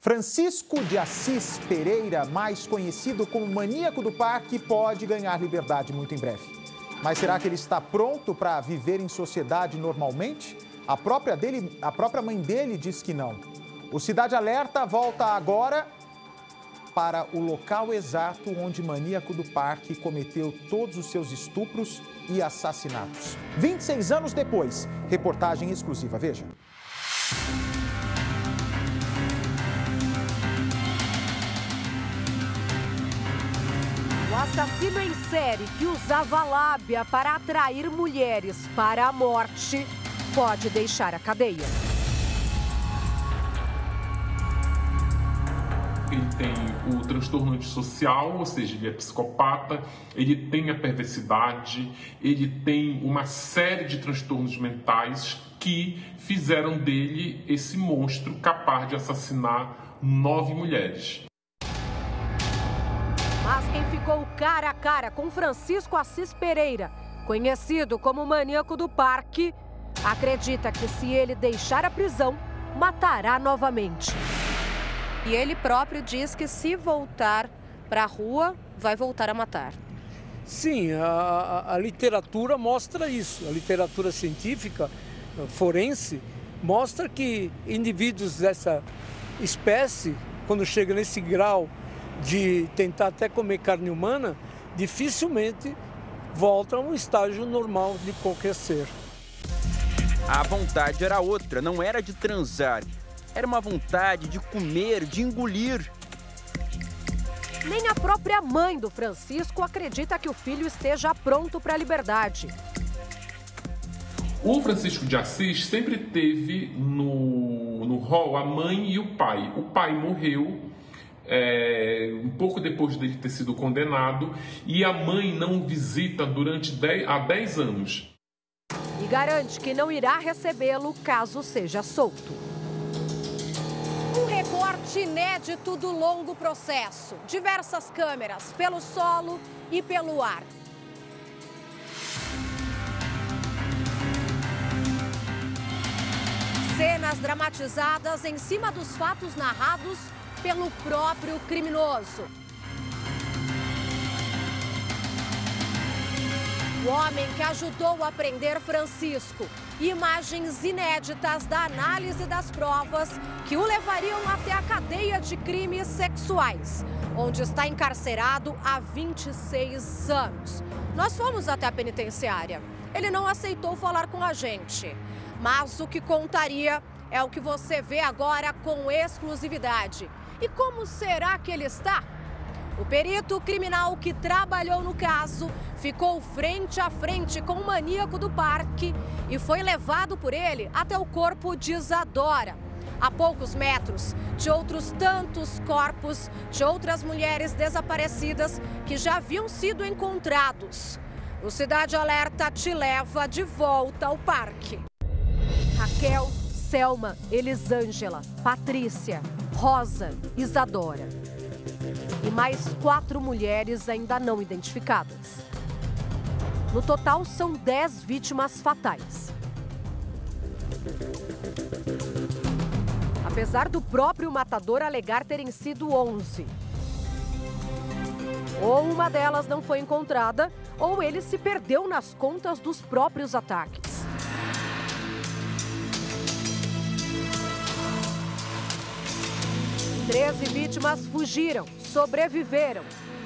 Francisco de Assis Pereira, mais conhecido como Maníaco do Parque, pode ganhar liberdade muito em breve. Mas será que ele está pronto para viver em sociedade normalmente? A própria mãe dele diz que não. O Cidade Alerta volta agora para o local exato onde Maníaco do Parque cometeu todos os seus estupros e assassinatos. 26 anos depois, reportagem exclusiva, veja. O assassino em série que usava lábia para atrair mulheres para a morte pode deixar a cadeia. Ele tem o transtorno antissocial, ou seja, ele é psicopata, ele tem a perversidade, ele tem uma série de transtornos mentais que fizeram dele esse monstro capaz de assassinar 9 mulheres. Mas quem ficou cara a cara com Francisco Assis Pereira, conhecido como Maníaco do Parque, acredita que se ele deixar a prisão, matará novamente. E ele próprio diz que se voltar para a rua, vai voltar a matar. Sim, a literatura mostra isso. A literatura científica, forense, mostra que indivíduos dessa espécie, quando chegam nesse grau de tentar até comer carne humana, dificilmente voltam a um estágio normal de qualquer ser. A vontade era outra, não era de transar. Era uma vontade de comer, de engolir. Nem a própria mãe do Francisco acredita que o filho esteja pronto para a liberdade. O Francisco de Assis sempre teve no rol a mãe e o pai. O pai morreu um pouco depois dele ter sido condenado e a mãe não o visita há 10 anos. E garante que não irá recebê-lo caso seja solto. Um recorte inédito do longo processo. Diversas câmeras pelo solo e pelo ar. Cenas dramatizadas em cima dos fatos narrados pelo próprio criminoso. O homem que ajudou a prender Francisco. Imagens inéditas da análise das provas que o levariam até a cadeia de crimes sexuais, onde está encarcerado há 26 anos. Nós fomos até a penitenciária. Ele não aceitou falar com a gente, mas o que contaria é o que você vê agora com exclusividade. E como será que ele está? O perito criminal que trabalhou no caso ficou frente a frente com o Maníaco do Parque e foi levado por ele até o corpo de Isadora, a poucos metros de outros tantos corpos de outras mulheres desaparecidas que já haviam sido encontrados. O Cidade Alerta te leva de volta ao parque. Raquel, Selma, Elisângela, Patrícia, Rosa, Isadora. E mais 4 mulheres ainda não identificadas. No total, são 10 vítimas fatais. Apesar do próprio matador alegar terem sido 11. Ou uma delas não foi encontrada, ou ele se perdeu nas contas dos próprios ataques. Treze vítimas fugiram, sobreviveram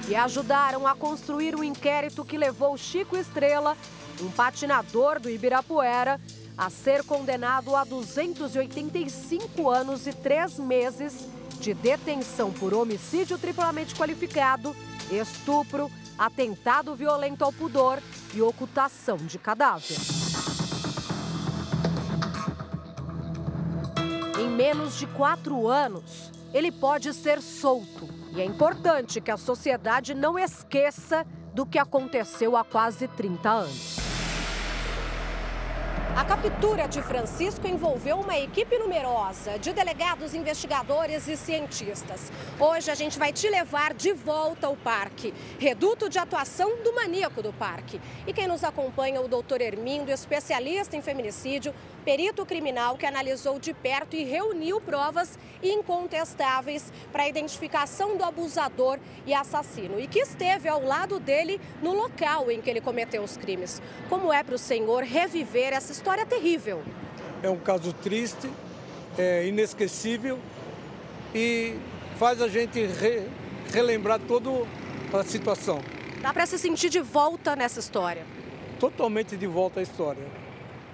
e ajudaram a construir um inquérito que levou Chico Estrela, um patinador do Ibirapuera, a ser condenado a 285 anos e 3 meses de detenção por homicídio triplamente qualificado, estupro, atentado violento ao pudor e ocultação de cadáver. Em menos de 4 anos, ele pode ser solto. E é importante que a sociedade não esqueça do que aconteceu há quase 30 anos. A captura de Francisco envolveu uma equipe numerosa de delegados, investigadores e cientistas. Hoje a gente vai te levar de volta ao parque, reduto de atuação do maníaco do parque. E quem nos acompanha é o doutor Hermindo, especialista em feminicídio, perito criminal que analisou de perto e reuniu provas incontestáveis para a identificação do abusador e assassino e que esteve ao lado dele no local em que ele cometeu os crimes. Como é para o senhor reviver essa história terrível? É um caso triste, inesquecível e faz a gente relembrar toda a situação. Dá para se sentir de volta nessa história? Totalmente de volta à história.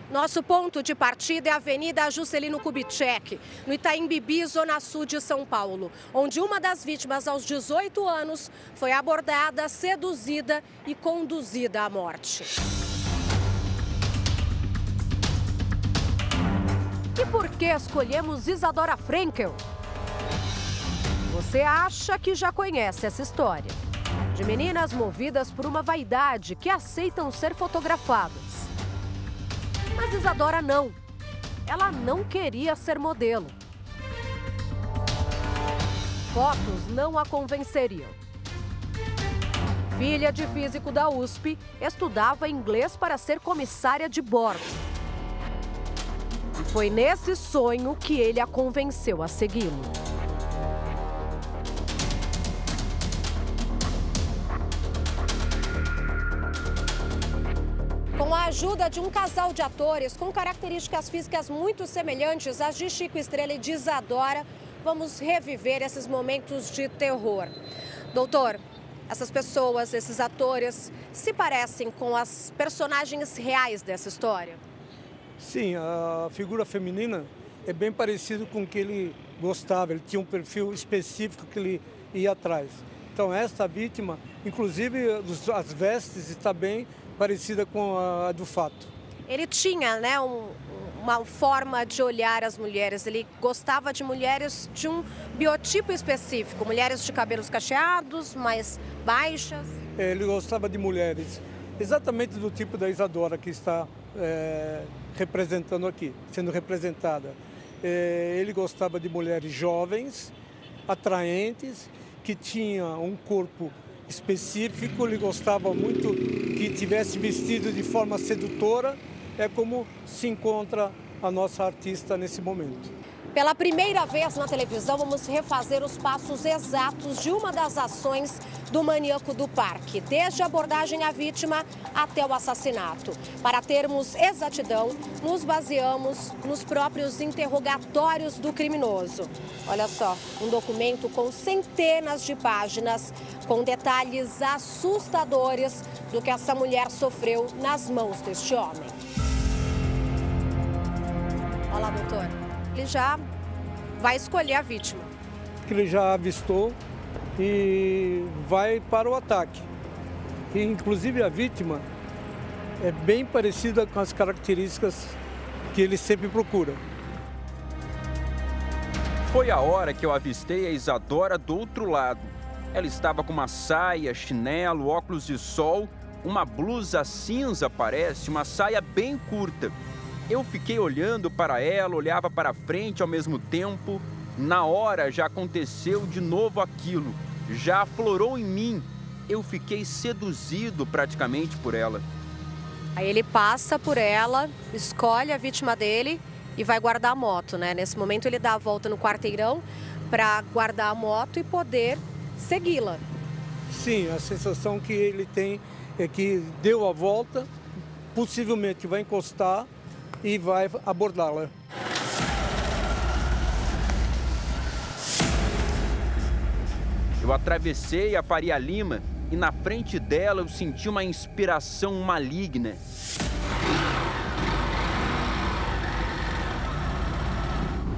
Nosso ponto de partida é a Avenida Juscelino Kubitschek, no Itaim Bibi, zona sul de São Paulo, onde uma das vítimas, aos 18 anos, foi abordada, seduzida e conduzida à morte. E por que escolhemos Isadora Frenkel? Você acha que já conhece essa história? De meninas movidas por uma vaidade que aceitam ser fotografadas. Mas Isadora não. Ela não queria ser modelo. Fotos não a convenceriam. Filha de físico da USP, estudava inglês para ser comissária de bordo. E foi nesse sonho que ele a convenceu a segui-lo. Com a ajuda de um casal de atores com características físicas muito semelhantes às de Chico Estrela e de Isadora, vamos reviver esses momentos de terror. Doutor, essas pessoas, esses atores, se parecem com as personagens reais dessa história? Sim, a figura feminina é bem parecida com o que ele gostava, ele tinha um perfil específico que ele ia atrás. Então essa vítima, inclusive as vestes, está bem parecida com a do fato. Ele tinha, né, uma forma de olhar as mulheres. Ele gostava de mulheres de um biotipo específico, mulheres de cabelos cacheados, mais baixas. Ele gostava de mulheres exatamente do tipo da Isadora que está representando aqui, sendo representada. Ele gostava de mulheres jovens, atraentes, que tinham um corpo específico, ele gostava muito que tivesse vestido de forma sedutora, é como se encontra a nossa artista nesse momento. Pela primeira vez na televisão, vamos refazer os passos exatos de uma das ações do maníaco do parque, desde a abordagem à vítima até o assassinato. Para termos exatidão, nos baseamos nos próprios interrogatórios do criminoso. Olha só, um documento com centenas de páginas, com detalhes assustadores do que essa mulher sofreu nas mãos deste homem. Olha lá, doutor. Ele já vai escolher a vítima. Ele já avistou e vai para o ataque. E, inclusive, a vítima é bem parecida com as características que ele sempre procura. Foi a hora que eu avistei a Isadora do outro lado. Ela estava com uma saia, chinelo, óculos de sol, uma blusa cinza, parece, uma saia bem curta. Eu fiquei olhando para ela, olhava para frente ao mesmo tempo. Na hora já aconteceu de novo aquilo, já aflorou em mim. Eu fiquei seduzido praticamente por ela. Aí ele passa por ela, escolhe a vítima dele e vai guardar a moto, né? Nesse momento ele dá a volta no quarteirão para guardar a moto e poder segui-la. Sim, a sensação que ele tem é que deu a volta, possivelmente vai encostar e vai abordá-la. Eu atravessei a Faria Lima e na frente dela eu senti uma inspiração maligna.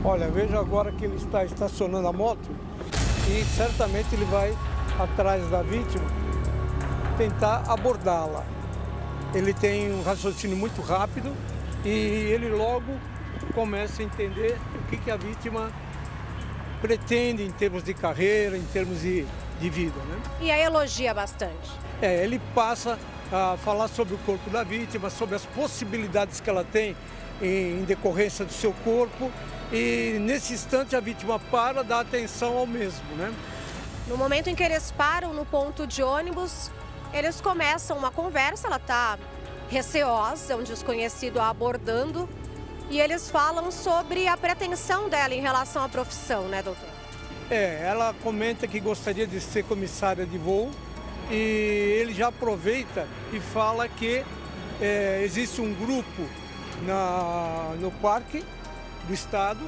Olha, veja agora que ele está estacionando a moto e certamente ele vai atrás da vítima tentar abordá-la. Ele tem um raciocínio muito rápido e ele logo começa a entender o que a vítima pretende em termos de carreira, em termos de vida, né? E a elogia bastante. Ele passa falar sobre o corpo da vítima, sobre as possibilidades que ela tem em decorrência do seu corpo. E nesse instante a vítima para, dá atenção ao mesmo, né? No momento em que eles param no ponto de ônibus, eles começam uma conversa, ela está receosa, um desconhecido a abordando, e eles falam sobre a pretensão dela em relação à profissão, né, doutor? Ela comenta que gostaria de ser comissária de voo e ele já aproveita e fala que existe um grupo no parque do estado,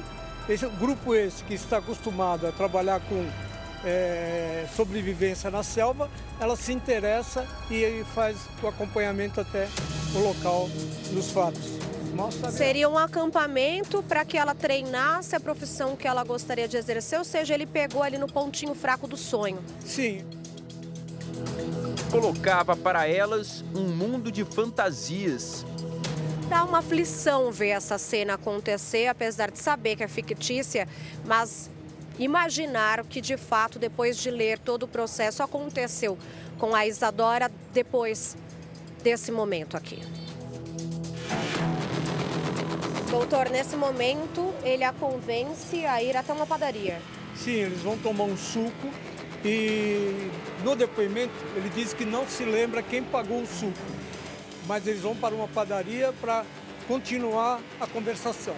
grupo esse que está acostumado a trabalhar com sobrevivência na selva, ela se interessa e faz o acompanhamento até o local dos fatos. Seria um acampamento para que ela treinasse a profissão que ela gostaria de exercer, ou seja, ele pegou ali no pontinho fraco do sonho. Sim. Colocava para elas um mundo de fantasias. Dá uma aflição ver essa cena acontecer, apesar de saber que é fictícia, mas imaginar o que de fato, depois de ler todo o processo, aconteceu com a Isadora depois desse momento aqui. Doutor, nesse momento, ele a convence a ir até uma padaria. Sim, eles vão tomar um suco e no depoimento ele diz que não se lembra quem pagou o suco, mas eles vão para uma padaria para continuar a conversação.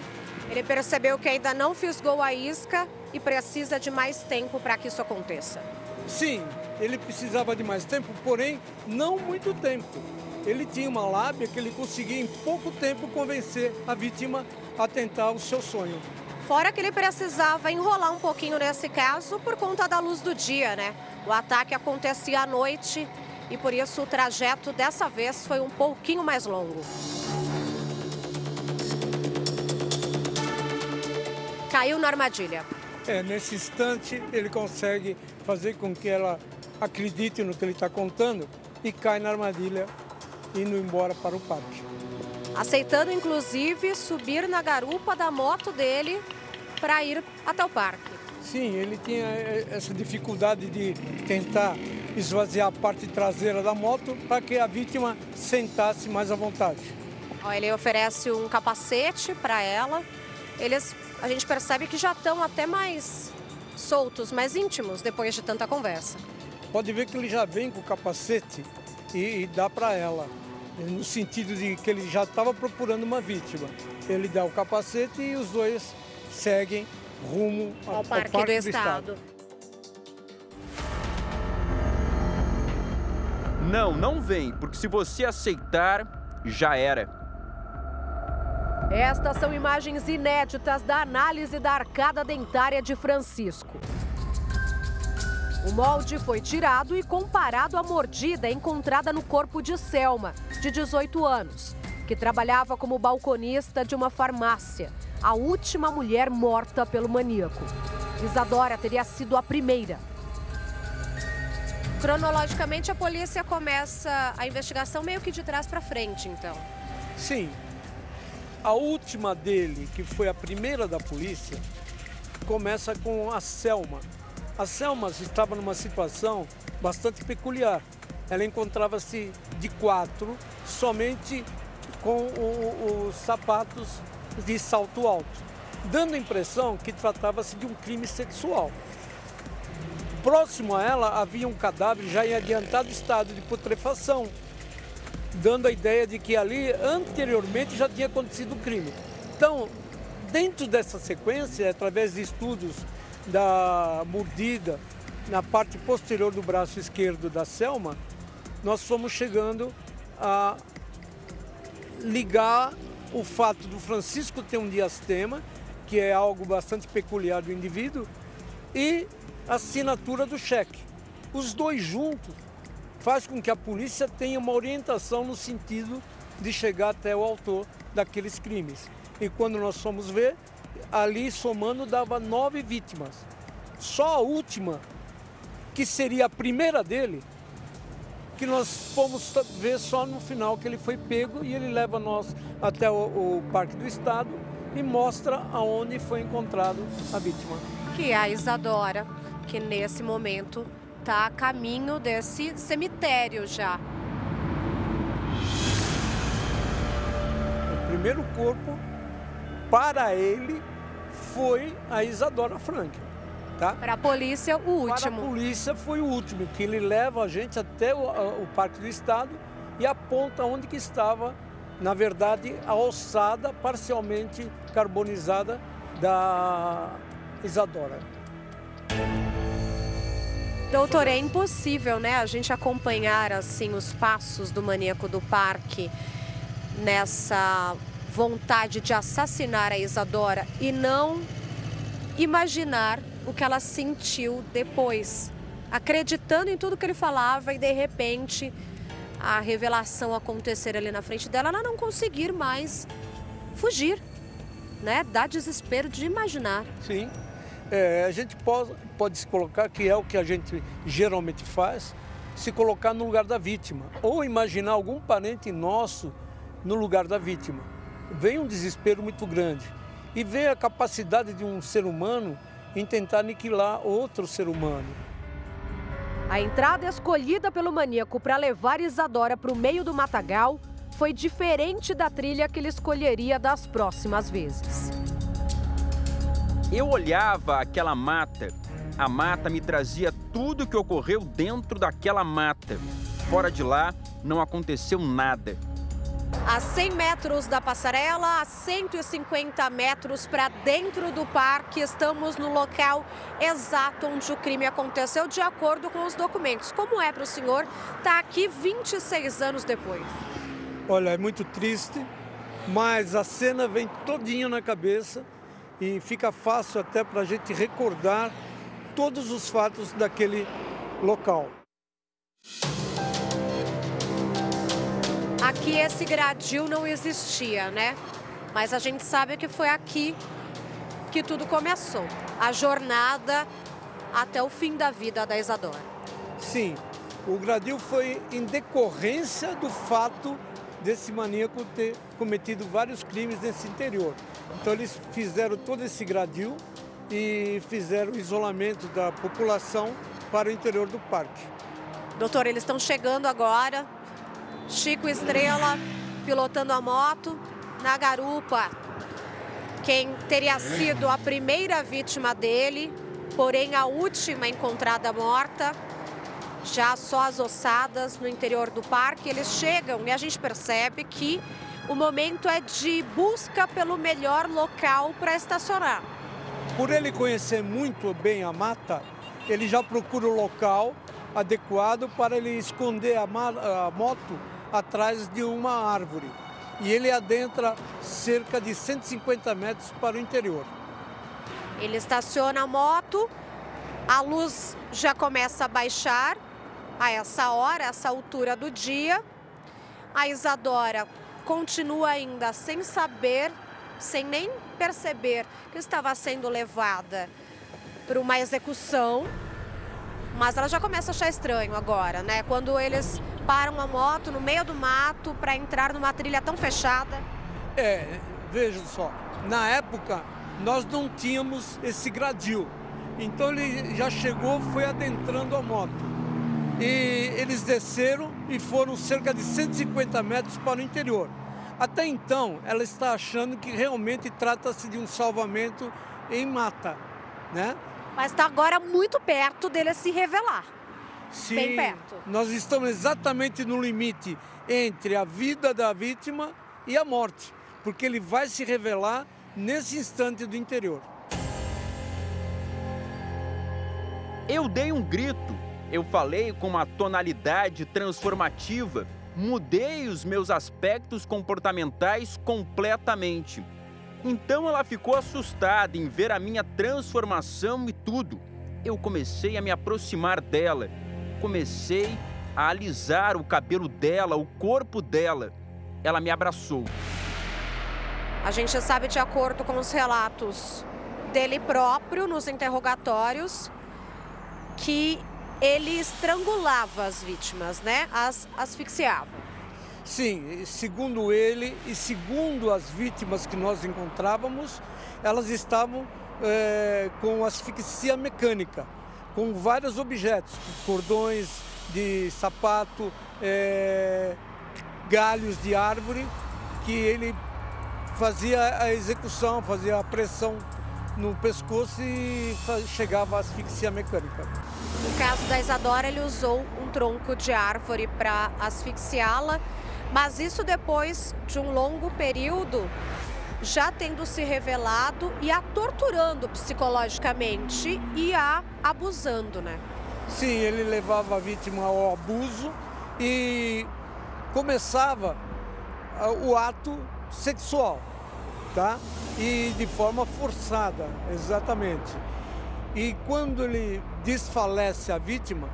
Ele percebeu que ainda não fisgou a isca e precisa de mais tempo para que isso aconteça. Sim, ele precisava de mais tempo, porém não muito tempo. Ele tinha uma lábia que ele conseguia em pouco tempo convencer a vítima a tentar o seu sonho. Fora que ele precisava enrolar um pouquinho nesse caso por conta da luz do dia, né? O ataque acontecia à noite e por isso o trajeto dessa vez foi um pouquinho mais longo. Caiu na armadilha. Nesse instante ele consegue fazer com que ela acredite no que ele está contando e cai na armadilha, indo embora para o parque. Aceitando, inclusive, subir na garupa da moto dele para ir até o parque. Sim, ele tinha essa dificuldade de tentar esvaziar a parte traseira da moto para que a vítima sentasse mais à vontade. Ele oferece um capacete para ela. A gente percebe que já estão até mais soltos, mais íntimos depois de tanta conversa. Pode ver que ele já vem com o capacete e dá para ela, no sentido de que ele já estava procurando uma vítima. Ele dá o capacete e os dois seguem rumo ao Parque do Estado. Não vem, porque se você aceitar, já era. Estas são imagens inéditas da análise da arcada dentária de Francisco. O molde foi tirado e comparado à mordida encontrada no corpo de Selma, de 18 anos, que trabalhava como balconista de uma farmácia, a última mulher morta pelo maníaco. Isadora teria sido a primeira. Cronologicamente, a polícia começa a investigação meio que de trás para frente, então. Sim. A última dele, que foi a primeira da polícia, começa com a Selma. A Selma estava numa situação bastante peculiar. Ela encontrava-se de quatro, somente com os sapatos de salto alto, dando a impressão que tratava-se de um crime sexual. Próximo a ela havia um cadáver já em adiantado estado de putrefação, dando a ideia de que ali anteriormente já tinha acontecido o crime. Então, dentro dessa sequência, através de estudos da mordida na parte posterior do braço esquerdo da Selma, nós fomos chegando a ligar o fato do Francisco ter um diastema, que é algo bastante peculiar do indivíduo, e a assinatura do cheque. Os dois juntos faz com que a polícia tenha uma orientação no sentido de chegar até o autor daqueles crimes. E quando nós fomos ver, ali somando dava 9 vítimas. Só a última, que seria a primeira dele, que nós fomos ver só no final que ele foi pego e ele leva nós até o Parque do Estado e mostra aonde foi encontrado a vítima. Que é a Isadora, que nesse momento está a caminho desse cemitério já. primeiro corpo para ele foi a Isadora Franklin. Tá? Para a polícia, o último. Para a polícia foi o último, que ele leva a gente até o Parque do Estado e aponta onde que estava, na verdade, a ossada parcialmente carbonizada da Isadora. Doutor, é impossível, né, a gente acompanhar assim os passos do maníaco do parque nessa vontade de assassinar a Isadora e não imaginar o que ela sentiu depois, acreditando em tudo que ele falava e de repente a revelação acontecer ali na frente dela, ela não conseguir mais fugir, né? Dá desespero de imaginar. Sim, a gente pode se colocar, que é o que a gente geralmente faz, se colocar no lugar da vítima ou imaginar algum parente nosso no lugar da vítima. Vem um desespero muito grande e vem a capacidade de um ser humano em tentar aniquilar outro ser humano. A entrada escolhida pelo maníaco para levar Isadora para o meio do matagal foi diferente da trilha que ele escolheria das próximas vezes. Eu olhava aquela mata. A mata me trazia tudo o que ocorreu dentro daquela mata. Fora de lá, não aconteceu nada. A 100 metros da passarela, a 150 metros para dentro do parque, estamos no local exato onde o crime aconteceu, de acordo com os documentos. Como é para o senhor estar aqui 26 anos depois? Olha, é muito triste, mas a cena vem todinha na cabeça e fica fácil até para a gente recordar todos os fatos daquele local. Aqui esse gradil não existia, né? Mas a gente sabe que foi aqui que tudo começou. A jornada até o fim da vida da Isadora. Sim, o gradil foi em decorrência do fato desse maníaco ter cometido vários crimes nesse interior. Então eles fizeram todo esse gradil e fizeram o isolamento da população para o interior do parque. Doutor, eles estão chegando agora. Chico Estrela pilotando a moto na garupa. Quem teria sido a primeira vítima dele, porém a última encontrada morta, já só as ossadas no interior do parque. Eles chegam e a gente percebe que o momento é de busca pelo melhor local para estacionar. Por ele conhecer muito bem a mata, ele já procura o local adequado para ele esconder a moto atrás de uma árvore. E ele adentra cerca de 150 metros para o interior. Ele estaciona a moto, a luz já começa a baixar a essa hora, essa altura do dia. A Isadora continua ainda sem saber, sem nem perceber que estava sendo levada para uma execução. Mas ela já começa a achar estranho agora, né? Quando eles param a moto no meio do mato para entrar numa trilha tão fechada. Veja só, na época nós não tínhamos esse gradil. Então ele já chegou, foi adentrando a moto. E eles desceram e foram cerca de 150 metros para o interior. Até então, ela está achando que realmente trata-se de um salvamento em mata, né? Mas está agora muito perto dele se revelar. Sim, bem perto. Nós estamos exatamente no limite entre a vida da vítima e a morte, porque ele vai se revelar nesse instante do interior. Eu dei um grito, eu falei com uma tonalidade transformativa, mudei os meus aspectos comportamentais completamente. Então ela ficou assustada em ver a minha transformação e tudo. Eu comecei a me aproximar dela, comecei a alisar o cabelo dela, o corpo dela. Ela me abraçou. A gente sabe, de acordo com os relatos dele próprio nos interrogatórios, que ele estrangulava as vítimas, né? As asfixiava. Sim, segundo ele e segundo as vítimas que nós encontrávamos, elas estavam com asfixia mecânica, com vários objetos, cordões de sapato, galhos de árvore, que ele fazia a execução, fazia a pressão no pescoço e chegava à asfixia mecânica. No caso da Isadora, ele usou um tronco de árvore para asfixiá-la, mas isso depois de um longo período já tendo se revelado e a torturando psicologicamente e a abusando, né? Sim, ele levava a vítima ao abuso e começava o ato sexual, tá? E de forma forçada, exatamente. E quando ele desfalece a vítima,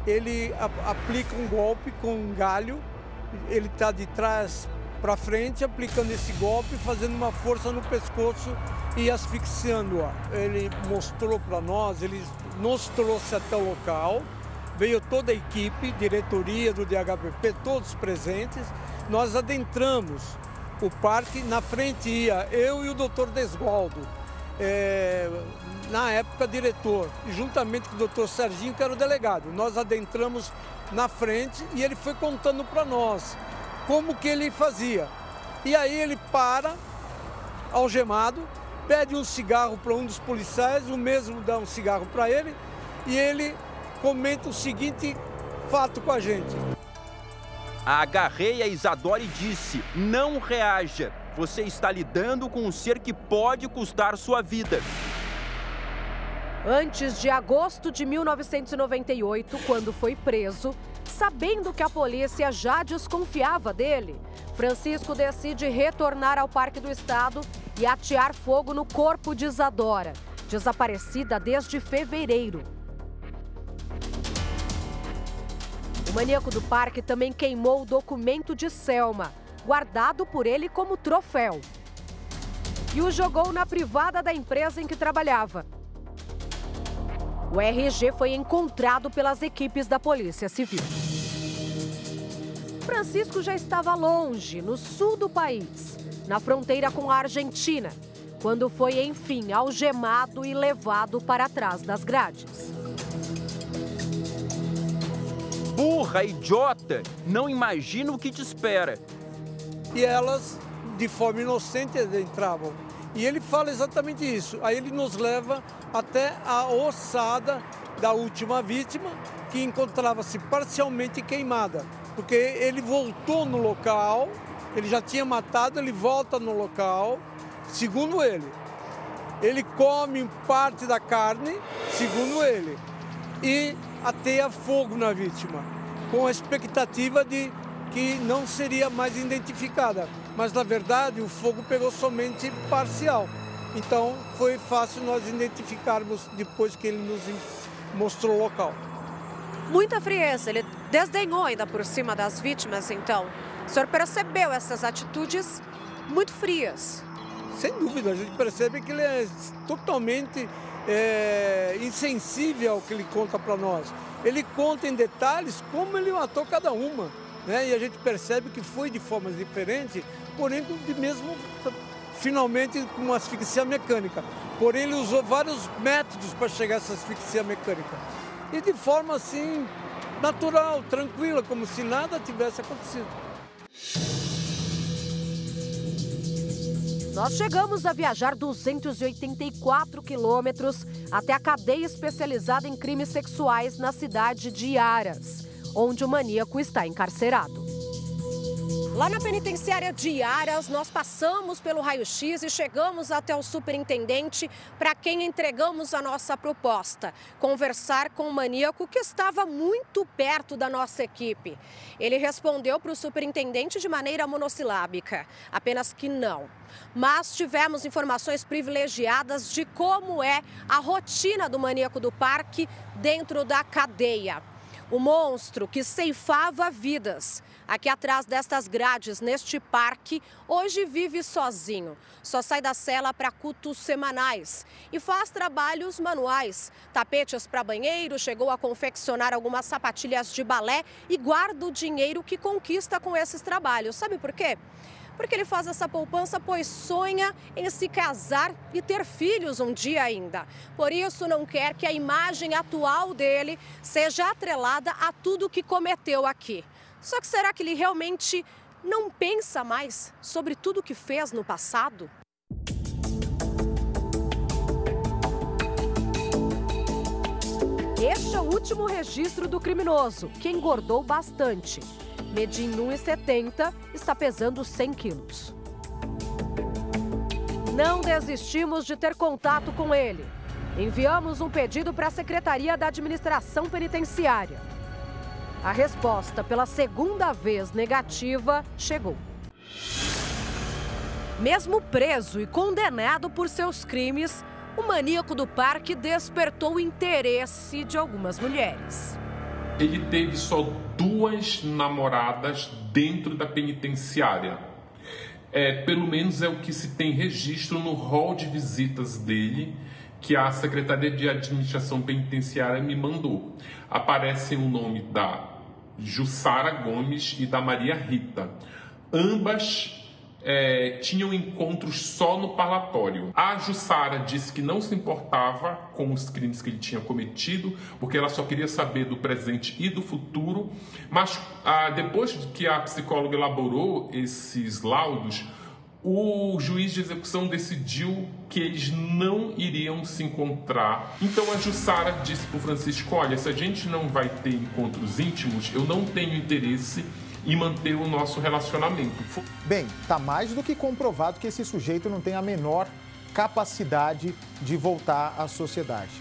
ele aplica um golpe com um galho, ele está de trás para frente, aplicando esse golpe, fazendo uma força no pescoço e asfixiando-a. Ele mostrou para nós, ele nos trouxe até o local, veio toda a equipe, diretoria do DHPP, todos presentes. Nós adentramos o parque, na frente ia eu e o Dr. Desgualdo, na época diretor, e juntamente com o Dr. Serginho, que era o delegado. Nós adentramos na frente e ele foi contando para nós como que ele fazia. E aí ele para, algemado, pede um cigarro para um dos policiais, o mesmo dá um cigarro para ele, e ele comenta o seguinte fato com a gente. Agarrei a Isadora e disse, não reaja, você está lidando com um ser que pode custar sua vida. Antes de agosto de 1998, quando foi preso, sabendo que a polícia já desconfiava dele, Francisco decide retornar ao Parque do Estado e atear fogo no corpo de Isadora, desaparecida desde fevereiro. O maníaco do parque também queimou o documento de Selma, guardado por ele como troféu, e o jogou na privada da empresa em que trabalhava. O RG foi encontrado pelas equipes da Polícia Civil. Francisco já estava longe, no sul do país, na fronteira com a Argentina, quando foi, enfim, algemado e levado para trás das grades. Burra, idiota, não imagina o que te espera. E elas, de forma inocente, entravam. E ele fala exatamente isso. Aí ele nos leva até a ossada da última vítima, que encontrava-se parcialmente queimada. Porque ele voltou no local, ele já tinha matado, ele volta no local, segundo ele. Ele come parte da carne, segundo ele, e ateia fogo na vítima, com a expectativa de que não seria mais identificada. Mas, na verdade, o fogo pegou somente parcial. Então, foi fácil nós identificarmos depois que ele nos mostrou o local. Muita frieza, ele desdenhou ainda por cima das vítimas, então. O senhor percebeu essas atitudes muito frias? Sem dúvida, a gente percebe que ele é totalmente insensível ao que ele conta para nós. Ele conta em detalhes como ele matou cada uma, né? E a gente percebe que foi de formas diferentes, porém mesmo finalmente com uma asfixia mecânica. Porém ele usou vários métodos para chegar a essa asfixia mecânica. E de forma assim, natural, tranquila, como se nada tivesse acontecido. Nós chegamos a viajar 284 quilômetros até a cadeia especializada em crimes sexuais na cidade de Iaras, onde o maníaco está encarcerado. Lá na penitenciária de Iaras, nós passamos pelo raio-x e chegamos até o superintendente, para quem entregamos a nossa proposta, conversar com o maníaco que estava muito perto da nossa equipe. Ele respondeu para o superintendente de maneira monossilábica, apenas que não. Mas tivemos informações privilegiadas de como é a rotina do maníaco do parque dentro da cadeia. O monstro que ceifava vidas aqui atrás destas grades, neste parque, hoje vive sozinho. Só sai da cela para cultos semanais e faz trabalhos manuais. Tapetes para banheiro, chegou a confeccionar algumas sapatilhas de balé e guarda o dinheiro que conquista com esses trabalhos. Sabe por quê? Porque ele faz essa poupança, pois sonha em se casar e ter filhos um dia ainda. Por isso, não quer que a imagem atual dele seja atrelada a tudo que cometeu aqui. Só que será que ele realmente não pensa mais sobre tudo que fez no passado? Este é o último registro do criminoso, que engordou bastante. Medindo 1,70, está pesando 100 quilos. Não desistimos de ter contato com ele. Enviamos um pedido para a Secretaria da Administração Penitenciária. A resposta, pela segunda vez negativa, chegou. Mesmo preso e condenado por seus crimes, o maníaco do parque despertou o interesse de algumas mulheres. Ele teve só 2 namoradas dentro da penitenciária. Pelo menos é o que se tem registro no rol de visitas dele, que a Secretaria de Administração Penitenciária me mandou. Aparecem o nome da Jussara Gomes e da Maria Rita. Ambas tinham encontros só no parlatório. A Jussara disse que não se importava com os crimes que ele tinha cometido, porque ela só queria saber do presente e do futuro. Mas depois que a psicóloga elaborou esses laudos, o juiz de execução decidiu que eles não iriam se encontrar. Então a Jussara disse para o Francisco: olha, se a gente não vai ter encontros íntimos, eu não tenho interesse em manter o nosso relacionamento. Bem, está mais do que comprovado que esse sujeito não tem a menor capacidade de voltar à sociedade.